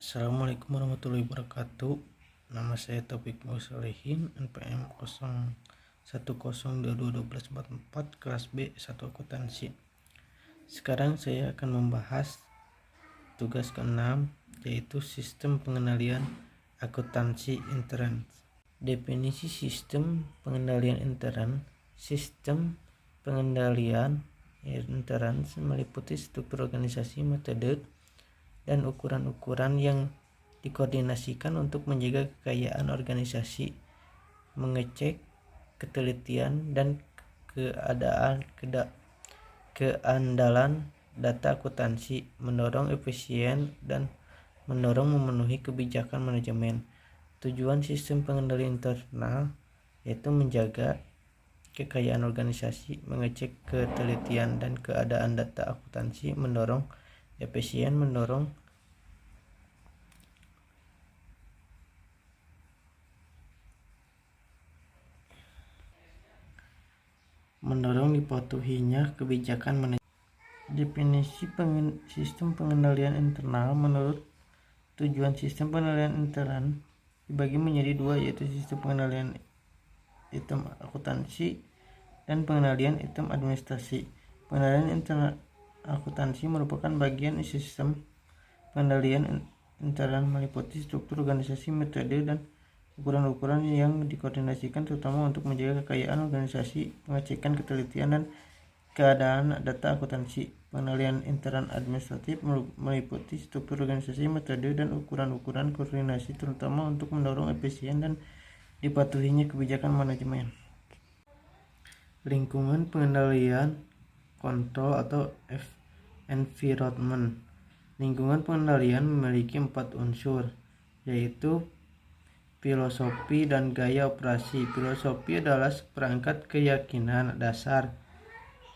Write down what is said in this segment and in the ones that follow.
Assalamualaikum warahmatullahi wabarakatuh. Nama saya Taufik Muslihin, NPM 01021244 kelas B 1 akuntansi. Sekarang saya akan membahas tugas ke-6, yaitu sistem pengendalian akuntansi intern. Definisi sistem pengendalian intern. Sistem pengendalian intern meliputi struktur organisasi, metode, dan ukuran-ukuran yang dikoordinasikan untuk menjaga kekayaan organisasi, mengecek ketelitian dan keandalan data akuntansi, mendorong efisien, dan mendorong memenuhi kebijakan manajemen. Tujuan sistem pengendalian internal yaitu menjaga kekayaan organisasi, mengecek ketelitian dan keadaan data akuntansi, mendorong efisien, mendorong dipatuhinya kebijakan manajemen. Definisi sistem pengendalian internal. Menurut tujuan sistem pengendalian intern dibagi menjadi dua, yaitu sistem pengendalian item akuntansi dan pengendalian item administrasi. Pengendalian internal akuntansi merupakan bagian sistem pengendalian intern, meliputi struktur organisasi, metode, dan ukuran-ukuran yang dikoordinasikan terutama untuk menjaga kekayaan organisasi, pengecekan ketelitian dan keadaan data akuntansi. Pengendalian intern administratif meliputi struktur organisasi, metode, dan ukuran-ukuran koordinasi terutama untuk mendorong efisien dan dipatuhinya kebijakan manajemen. Lingkungan pengendalian kontrol atau environment. Lingkungan pengendalian memiliki 4 unsur, yaitu filosofi dan gaya operasi. Filosofi adalah seperangkat keyakinan dasar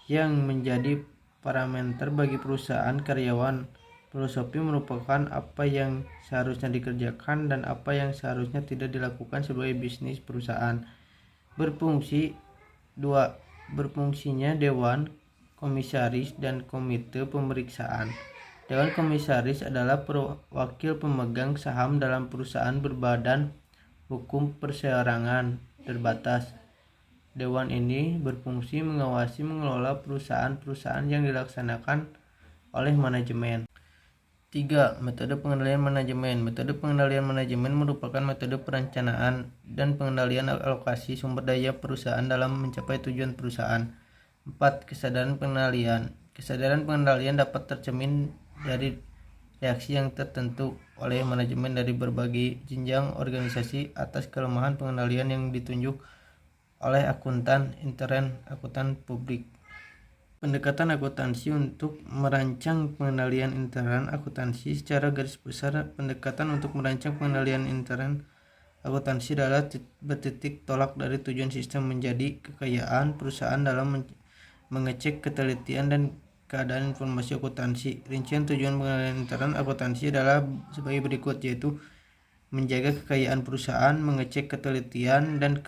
yang menjadi parameter bagi perusahaan karyawan. Filosofi merupakan apa yang seharusnya dikerjakan dan apa yang seharusnya tidak dilakukan sebagai bisnis perusahaan. Berfungsinya Dewan Komisaris dan Komite Pemeriksaan. Dewan Komisaris adalah perwakil pemegang saham dalam perusahaan berbadan hukum perseorangan terbatas. Dewan ini berfungsi mengawasi mengelola perusahaan-perusahaan yang dilaksanakan oleh manajemen. 3. Metode pengendalian manajemen. Metode pengendalian manajemen merupakan metode perencanaan dan pengendalian alokasi sumber daya perusahaan dalam mencapai tujuan perusahaan. 4. Kesadaran pengendalian. Kesadaran pengendalian dapat tercermin dari reaksi yang tertentu oleh manajemen dari berbagai jenjang organisasi atas kelemahan pengendalian yang ditunjuk oleh akuntan intern, akuntan publik. Pendekatan akuntansi untuk merancang pengendalian intern akuntansi. Secara garis besar, pendekatan untuk merancang pengendalian intern akuntansi adalah bertitik tolak dari tujuan sistem menjadi kekayaan perusahaan dalam mengecek ketelitian dan keadaan informasi akuntansi. Rincian tujuan pengendalian intern akuntansi adalah sebagai berikut, yaitu menjaga kekayaan perusahaan, mengecek ketelitian dan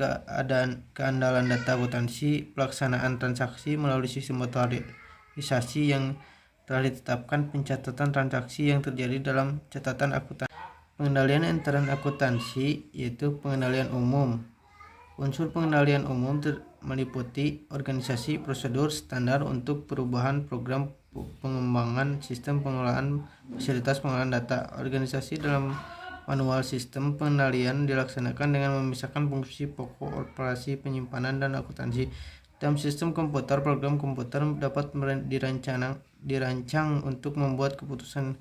keandalan data akuntansi, pelaksanaan transaksi melalui sistem otomatisasi yang telah ditetapkan, pencatatan transaksi yang terjadi dalam catatan akuntansi. Pengendalian intern akuntansi yaitu pengendalian umum. Unsur pengendalian umum meliputi organisasi, prosedur, standar untuk perubahan program pengembangan sistem pengelolaan fasilitas pengolahan data. Organisasi dalam manual sistem pengendalian dilaksanakan dengan memisahkan fungsi pokok, operasi, penyimpanan, dan akuntansi. Dalam sistem komputer, program komputer dapat dirancang untuk membuat keputusan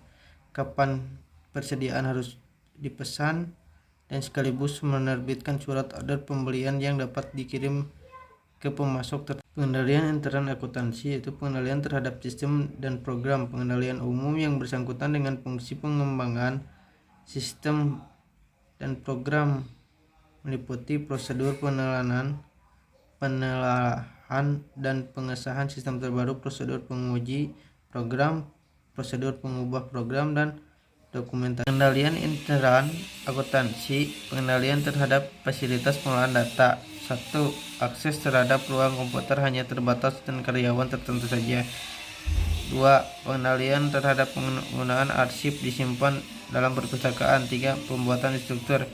kapan persediaan harus dipesan dan sekaligus menerbitkan surat order pembelian yang dapat dikirim ke pemasok. Pengendalian intern akuntansi yaitu pengendalian terhadap sistem dan program pengendalian umum yang bersangkutan dengan fungsi pengembangan sistem dan program, meliputi prosedur penelahan dan pengesahan sistem terbaru, prosedur penguji program, prosedur pengubah program, dan dokumentasi. Pengendalian intern akuntansi. Pengendalian terhadap fasilitas pengolahan data. 1. Akses terhadap ruang komputer hanya terbatas dan karyawan tertentu saja. 2. Pengendalian terhadap penggunaan arsip disimpan dalam perpustakaan. 3. Pembuatan struktur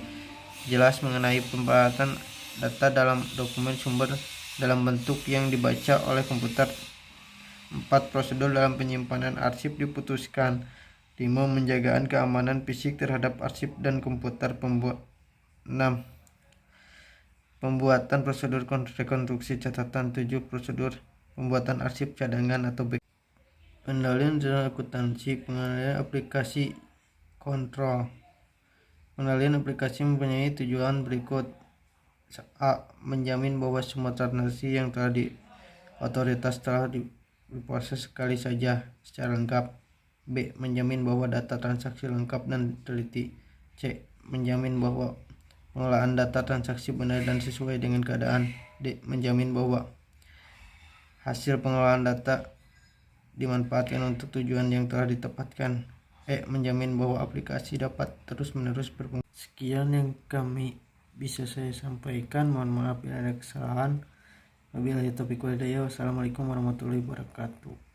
jelas mengenai pembuatan data dalam dokumen sumber dalam bentuk yang dibaca oleh komputer. 4. Prosedur dalam penyimpanan arsip diputuskan. 5. Menjagaan keamanan fisik terhadap arsip dan komputer. 6. Pembuatan prosedur rekonstruksi catatan. 7. Prosedur pembuatan arsip cadangan atau backup. Pengendalian dan akuntansi. Pengendalian aplikasi kontrol. Pengendalian aplikasi mempunyai tujuan berikut. A. Menjamin bahwa semua transaksi yang telah otoritas telah diproses sekali saja secara lengkap. B. Menjamin bahwa data transaksi lengkap dan teliti. C. Menjamin bahwa pengelolaan data transaksi benar dan sesuai dengan keadaan. D. Menjamin bahwa hasil pengelolaan data dimanfaatkan untuk tujuan yang telah ditetapkan. E. Menjamin bahwa aplikasi dapat terus-menerus berfungsi. Sekian yang kami bisa saya sampaikan. Mohon maaf bila ada kesalahan. Wabillahi taufiq wal hidayah. Wassalamualaikum warahmatullahi wabarakatuh.